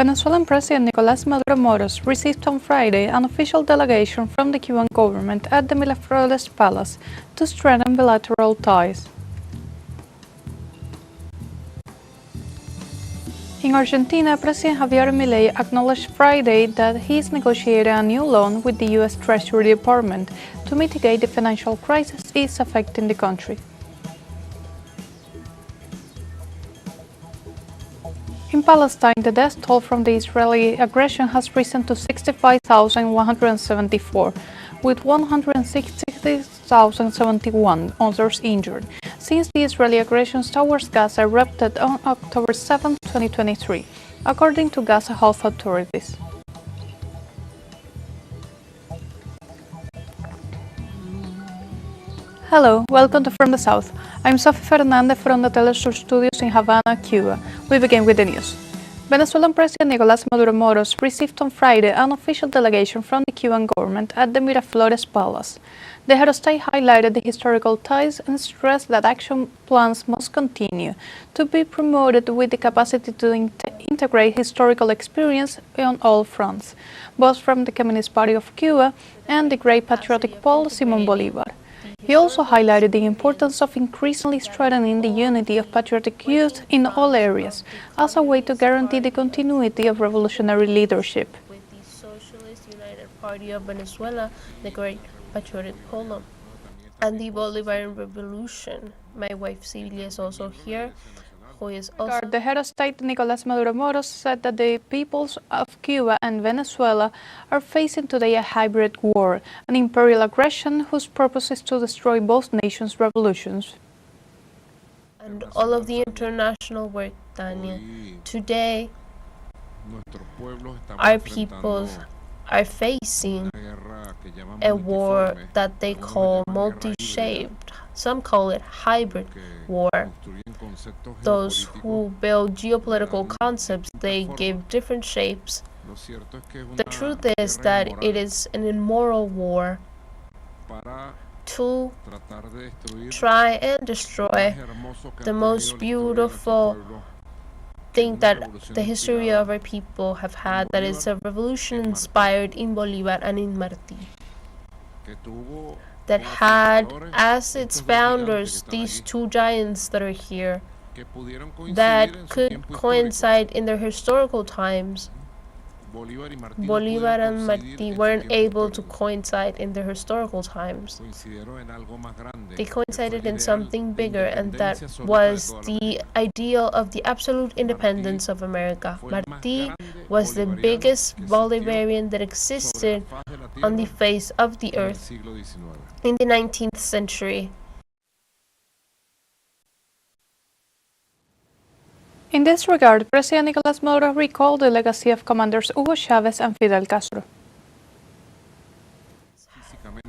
Venezuelan President Nicolás Maduro Moros received on Friday an official delegation from the Cuban government at the Miraflores Palace to strengthen bilateral ties. In Argentina, President Javier Milei acknowledged Friday that he is negotiating a new loan with the U.S. Treasury Department to mitigate the financial crisis affecting the country. In Palestine, the death toll from the Israeli aggression has risen to 65,174, with 160,071 others injured, since the Israeli aggression towards Gaza erupted on October 7, 2023, according to Gaza health authorities. Hello, welcome to From the South. I'm Sophie Fernandez from the teleSUR studios in Havana, Cuba. We begin with the news. Venezuelan President Nicolás Maduro Moros received on Friday an official delegation from the Cuban government at the Miraflores Palace. The head of state highlighted the historical ties and stressed that action plans must continue to be promoted with the capacity to integrate historical experience on all fronts, both from the Communist Party of Cuba and the great patriotic Paul Simón Bolívar. He also highlighted the importance of increasingly strengthening the unity of patriotic youth in all areas as a way to guarantee the continuity of revolutionary leadership. With the Socialist United Party of Venezuela, the Great Patriotic Polo, and the Bolivarian Revolution. My wife Celia is also here, who is also... The head of state Nicolás Maduro Moros said that the peoples of Cuba and Venezuela are facing today a hybrid war, an imperial aggression whose purpose is to destroy both nations' revolutions. And all of the international work, Daniel. Today, our peoples are facing a war that they call multi-shaped. Some call it hybrid war. Those who build geopolitical concepts, they give different shapes. The truth is that it is an immoral war to try and destroy the most beautiful thing that the history of our people have had, that is a revolution inspired in Bolívar and in Martí, that had as its founders these two giants that are here, that could coincide in their historical times. Bolívar and Martí weren't able to coincide in their historical times. They coincided in something bigger, and that was the ideal of the absolute independence of America. Martí was the biggest Bolivarian that existed on the face of the earth in the 19th century. In this regard, President Nicolás Maduro recalled the legacy of commanders Hugo Chávez and Fidel Castro.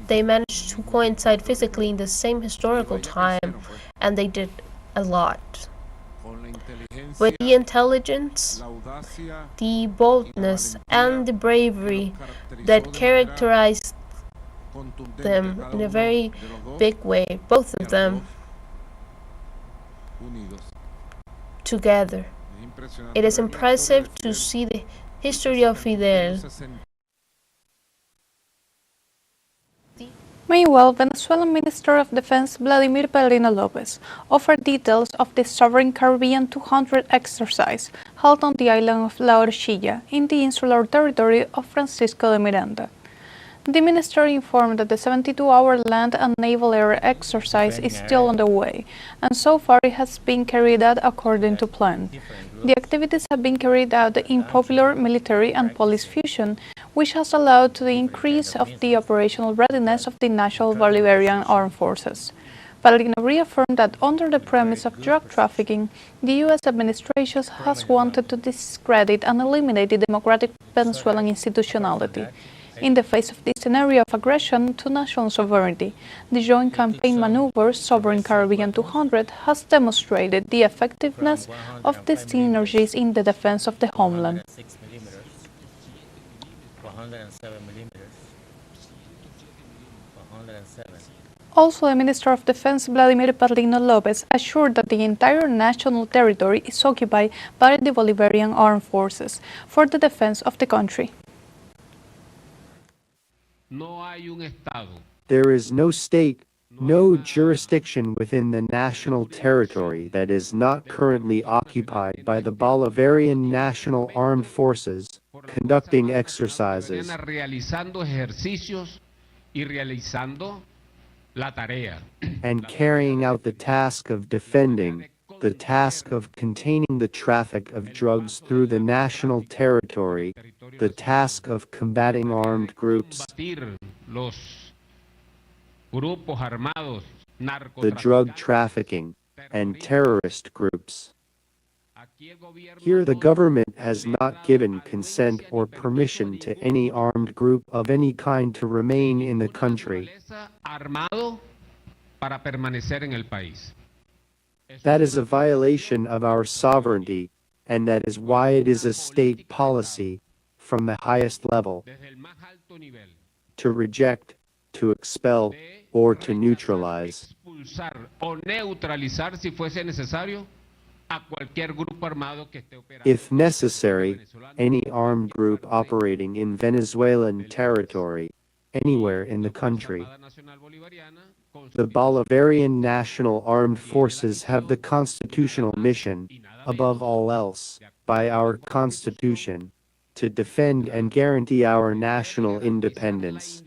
They managed to coincide physically in the same historical time, and they did a lot. With the intelligence, the boldness, and the bravery that characterized them in a very big way, both of them together. It is impressive to see the history of Fidel. Meanwhile, Venezuelan Minister of Defense Vladimir Pedrino Lopez offered details of the Sovereign Caribbean 200 exercise held on the island of La Orchilla in the insular territory of Francisco de Miranda. The minister informed that the 72-hour land and naval air exercise is still underway, and so far it has been carried out according to plan. The activities have been carried out in popular military and police fusion, which has allowed to the increase of the operational readiness of the National Bolivarian Armed Forces. Pedrino reaffirmed that under the premise of drug trafficking, the U.S. administration has wanted to discredit and eliminate the democratic Venezuelan institutionality. In the face of this scenario of aggression to national sovereignty, the joint campaign maneuver Sovereign Caribbean 200 has demonstrated the effectiveness of the synergies in the defense of the homeland. 107 millimeters, 107. Also, the Minister of Defense Vladimir Perlino Lopez assured that the entire national territory is occupied by the Bolivarian armed forces for the defense of the country. There is no state, no jurisdiction within the national territory that is not currently occupied by the Bolivarian National Armed Forces, conducting exercises and carrying out the task of defending, the task of containing the traffic of drugs through the national territory, the task of combating armed groups, the drug trafficking, and terrorist groups. Here the government has not given consent or permission to any armed group of any kind to remain in the country. That is a violation of our sovereignty, and that is why it is a state policy, from the highest level, to reject, to expel, or to neutralize. If necessary, any armed group operating in Venezuelan territory, anywhere in the country. The Bolivarian National Armed Forces have the constitutional mission, above all else, by our constitution, to defend and guarantee our national independence.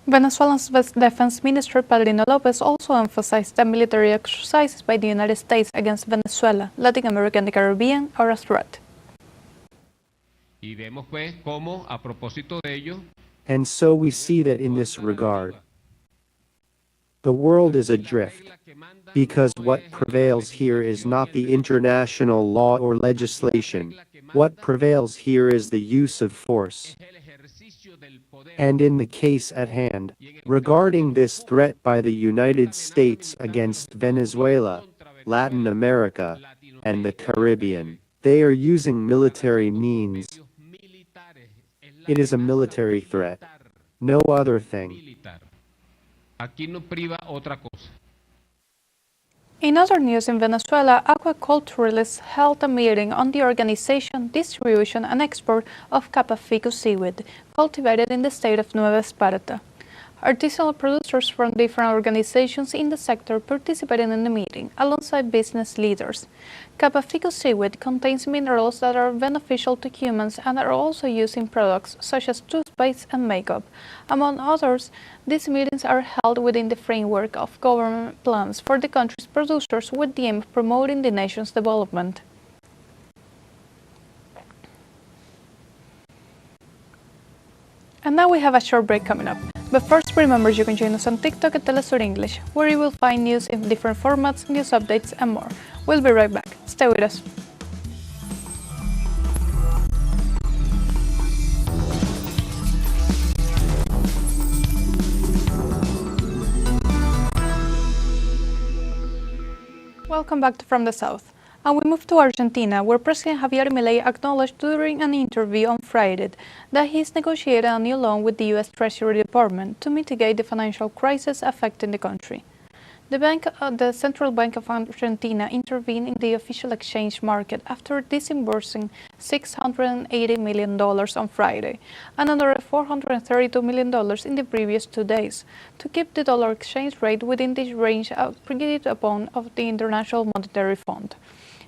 Venezuela's Defense Minister Perlino Lopez also emphasized that military exercises by the United States against Venezuela, Latin America and the Caribbean are a threat. And so we see that in this regard, the world is adrift, because what prevails here is not the international law or legislation. What prevails here is the use of force. And in the case at hand, regarding this threat by the United States against Venezuela, Latin America, and the Caribbean, they are using military means. It is a military threat, no other thing. In other news, in Venezuela, aquaculturists held a meeting on the organization, distribution, and export of Capa Fico seaweed, cultivated in the state of Nueva Esparta. Artisanal producers from different organizations in the sector participated in the meeting, alongside business leaders. Capa Fico seaweed contains minerals that are beneficial to humans and are also used in products such as toothpaste and makeup. Among others, these meetings are held within the framework of government plans for the country's producers with the aim of promoting the nation's development. And now we have a short break coming up. But first, remember you can join us on TikTok at teleSUR English, where you will find news in different formats, news updates, and more. We'll be right back. Stay with us. Welcome back to From the South. And we move to Argentina, where President Javier Milei acknowledged during an interview on Friday that he's negotiated a new loan with the U.S. Treasury Department to mitigate the financial crisis affecting the country. The Central Bank of Argentina intervened in the official exchange market after disbursing $680 million on Friday and another $432 million in the previous 2 days to keep the dollar exchange rate within the range agreed upon of the International Monetary Fund.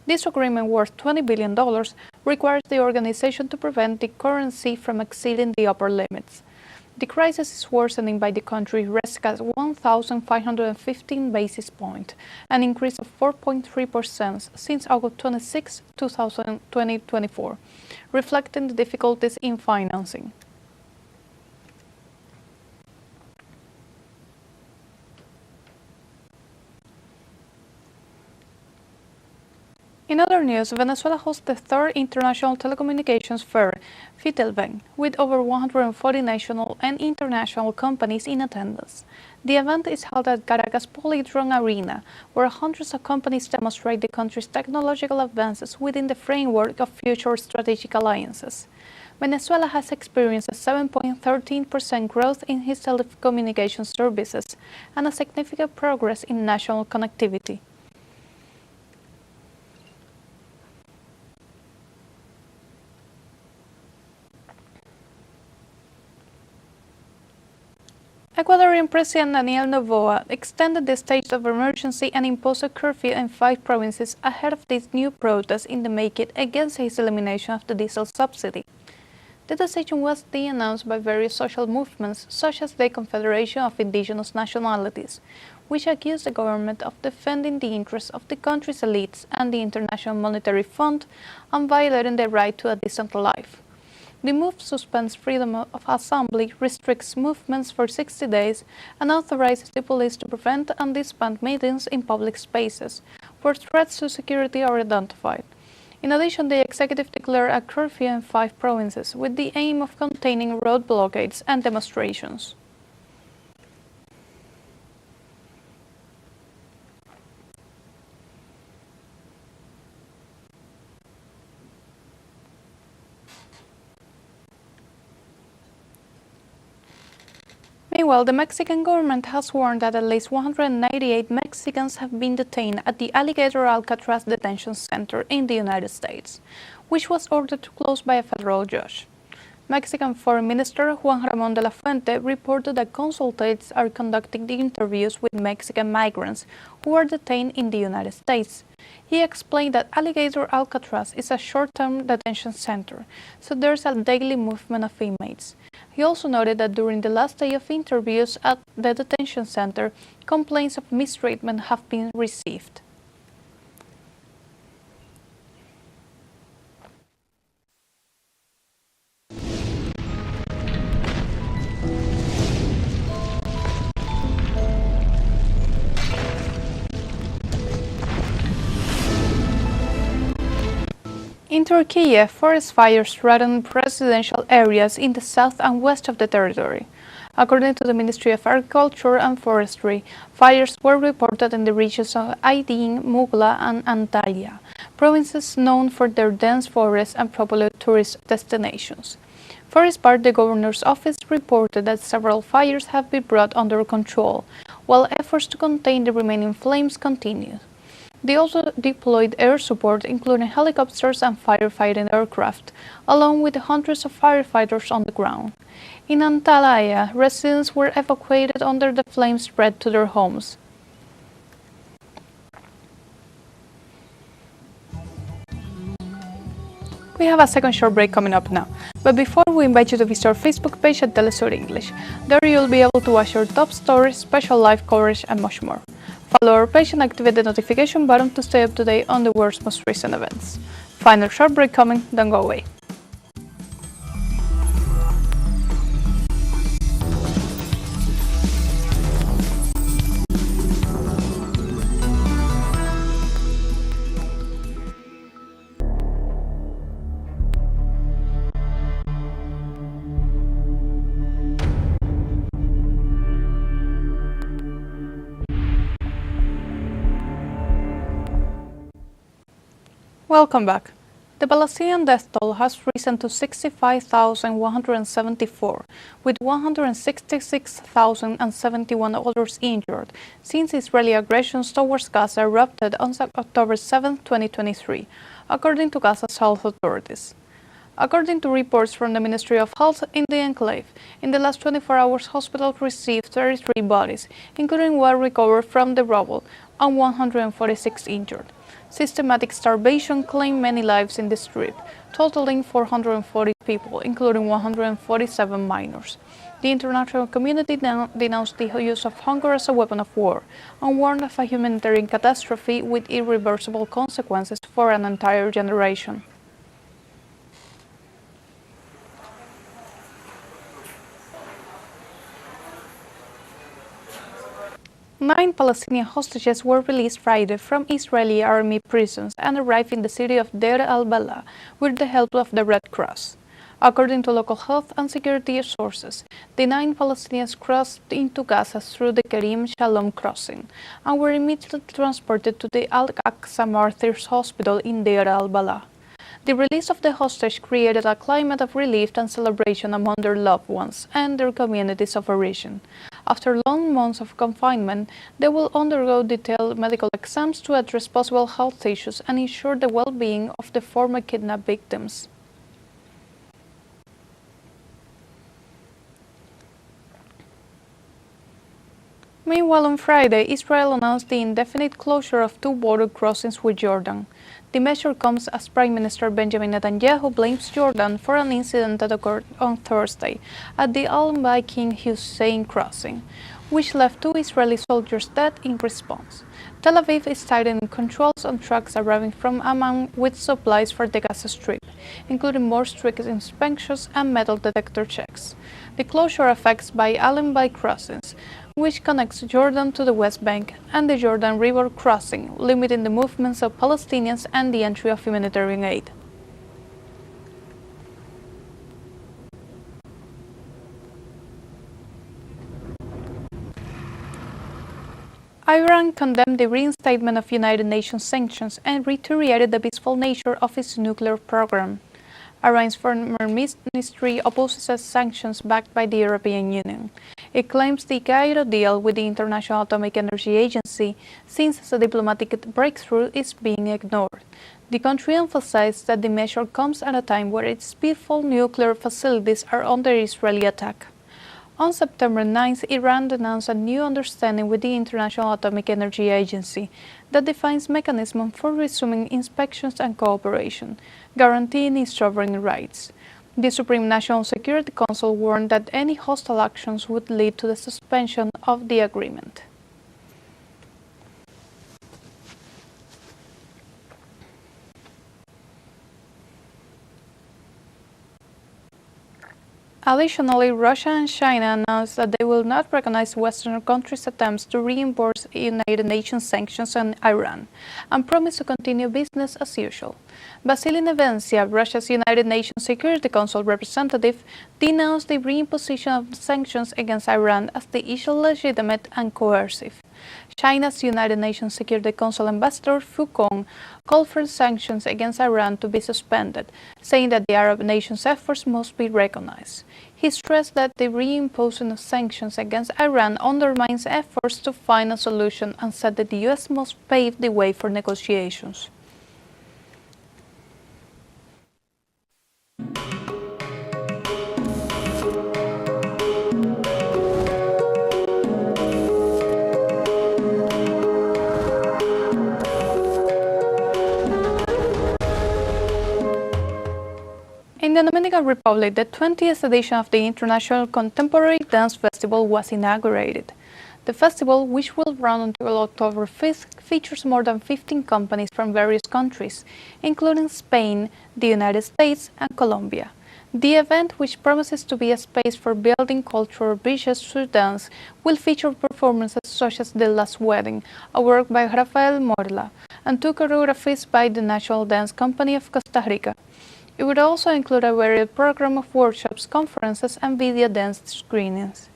This agreement, worth $20 billion, requires the organization to prevent the currency from exceeding the upper limits. The crisis is worsening by the country risk at 1,515 basis points, an increase of 4.3% since August 26, 2024, reflecting the difficulties in financing. In other news, Venezuela hosts the third International Telecommunications Fair, FITELVEN, with over 140 national and international companies in attendance. The event is held at Caracas Polydrome Arena, where hundreds of companies demonstrate the country's technological advances within the framework of future strategic alliances. Venezuela has experienced a 7.13% growth in its telecommunications services and a significant progress in national connectivity. Ecuadorian President Daniel Noboa extended the state of emergency and imposed a curfew in 5 provinces ahead of this new protest in the making against his elimination of the diesel subsidy. The decision was announced by various social movements, such as the Confederation of Indigenous Nationalities, which accused the government of defending the interests of the country's elites and the International Monetary Fund and violating the right to a decent life. The move suspends freedom of assembly, restricts movements for 60 days, and authorizes the police to prevent and disband meetings in public spaces where threats to security are identified. In addition, the executive declared a curfew in 5 provinces with the aim of containing road blockades and demonstrations. Meanwhile, the Mexican government has warned that at least 198 Mexicans have been detained at the Alligator Alcatraz detention center in the United States, which was ordered to close by a federal judge. Mexican Foreign Minister Juan Ramón de la Fuente reported that consultates are conducting the interviews with Mexican migrants who are detained in the United States. He explained that Alligator Alcatraz is a short-term detention center, so there's a daily movement of inmates. He also noted that during the last day of interviews at the detention center, complaints of mistreatment have been received. In Turkey, forest fires threaten residential areas in the south and west of the territory. According to the Ministry of Agriculture and Forestry, fires were reported in the regions of Aydin, Mughla, and Antalya, provinces known for their dense forests and popular tourist destinations. For its part, the governor's office reported that several fires have been brought under control, while efforts to contain the remaining flames continue. They also deployed air support, including helicopters and firefighting aircraft, along with hundreds of firefighters on the ground. In Antalya, residents were evacuated under the flames spread to their homes. We have a second short break coming up now, but before we invite you to visit our Facebook page at teleSUR English. There you'll be able to watch our top stories, special live coverage, and much more. Follow our page and activate the notification button to stay up to date on the world's most recent events. Final short break coming, don't go away. Welcome back. The Palestinian death toll has risen to 65,174, with 166,071 others injured since Israeli aggressions towards Gaza erupted on October 7, 2023, according to Gaza's health authorities. According to reports from the Ministry of Health in the enclave, in the last 24 hours, hospitals received 33 bodies, including one recovered from the rubble, and 146 injured. Systematic starvation claimed many lives in the Strip, totaling 440 people, including 147 minors. The international community denounced the use of hunger as a weapon of war and warned of a humanitarian catastrophe with irreversible consequences for an entire generation. Nine Palestinian hostages were released Friday from Israeli army prisons and arrived in the city of Deir al-Balah with the help of the Red Cross. According to local health and security sources, the 9 Palestinians crossed into Gaza through the Kerim Shalom crossing and were immediately transported to the Al-Aqsa Martyrs Hospital in Deir al-Balah. The release of the hostage created a climate of relief and celebration among their loved ones and their communities of origin. After long months of confinement, they will undergo detailed medical exams to address possible health issues and ensure the well-being of the former kidnapped victims. Meanwhile, on Friday, Israel announced the indefinite closure of two border crossings with Jordan. The measure comes as Prime Minister Benjamin Netanyahu blames Jordan for an incident that occurred on Thursday at the Al-Anba King Hussein crossing, which left two Israeli soldiers dead in response. Tel Aviv is tightening controls on trucks arriving from Amman with supplies for the Gaza Strip, including more strict inspections and metal detector checks. The closure affects by Al-Anba crossings, which connects Jordan to the West Bank, and the Jordan River crossing, limiting the movements of Palestinians and the entry of humanitarian aid. Iran condemned the reinstatement of United Nations sanctions and reiterated the peaceful nature of its nuclear program. Iran's foreign ministry opposes sanctions backed by the European Union. It claims the Cairo deal with the International Atomic Energy Agency, since as a diplomatic breakthrough, is being ignored. The country emphasized that the measure comes at a time where its peaceful nuclear facilities are under Israeli attack. On September 9th, Iran announced a new understanding with the International Atomic Energy Agency that defines mechanisms for resuming inspections and cooperation, guaranteeing its sovereign rights. The Supreme National Security Council warned that any hostile actions would lead to the suspension of the agreement. Additionally, Russia and China announced that they will not recognize Western countries' attempts to reimburse United Nations sanctions on Iran and promise to continue business as usual. Vasily Nevencia, Russia's United Nations Security Council representative, denounced the reimposition of sanctions against Iran as the issue legitimate and coercive. China's United Nations Security Council ambassador Fu Kong called for sanctions against Iran to be suspended, saying that the Arab nations' efforts must be recognized. He stressed that the reimposing of sanctions against Iran undermines efforts to find a solution and said that the U.S. must pave the way for negotiations. In the Dominican Republic, the 20th edition of the International Contemporary Dance Festival was inaugurated. The festival, which will run until October 5th, features more than 15 companies from various countries, including Spain, the United States, and Colombia. The event, which promises to be a space for building cultural bridges through dance, will feature performances such as The Last Wedding, a work by Rafael Morla, and two choreographies by the National Dance Company of Costa Rica. It would also include a varied program of workshops, conferences, and video dance screenings.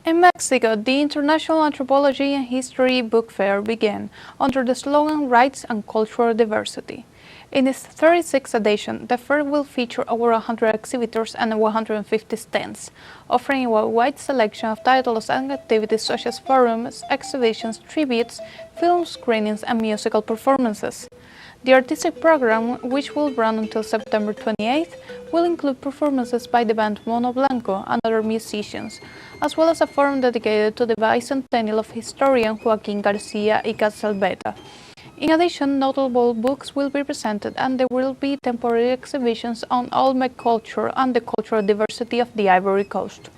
In Mexico, the International Anthropology and History Book Fair began under the slogan Rights and Cultural Diversity. In its 36th edition, the fair will feature over 100 exhibitors and 150 stands, offering a wide selection of titles and activities such as forums, exhibitions, tributes, film screenings, and musical performances. The artistic program, which will run until September 28th, will include performances by the band Mono Blanco and other musicians, as well as a forum dedicated to the bicentennial of historian Joaquín García y Casalbeta. In addition, notable books will be presented, and there will be temporary exhibitions on Olmec culture and the cultural diversity of the Ivory Coast.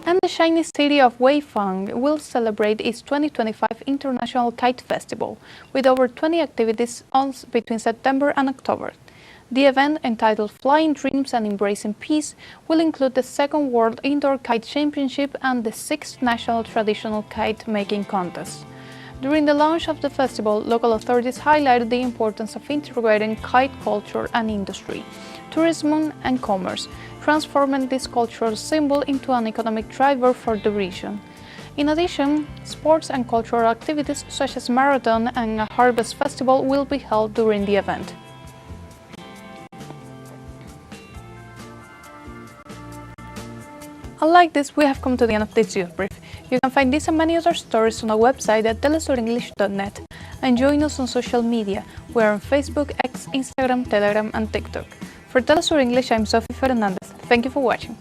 And the Chinese city of Weifang will celebrate its 2025 International Kite Festival, with over 20 activities between September and October. The event, entitled Flying Dreams and Embracing Peace, will include the second World Indoor Kite Championship and the 6th National Traditional Kite Making Contest. During the launch of the festival, local authorities highlighted the importance of integrating kite culture and industry, tourism and commerce, transforming this cultural symbol into an economic driver for the region. In addition, sports and cultural activities such as marathon and a harvest festival will be held during the event. And like this, we have come to the end of this news brief. You can find this and many other stories on our website at telesurenglish.net and join us on social media. We are on Facebook, X, Instagram, Telegram and TikTok. For Telesur English, I'm Sophie Fernandez. Thank you for watching.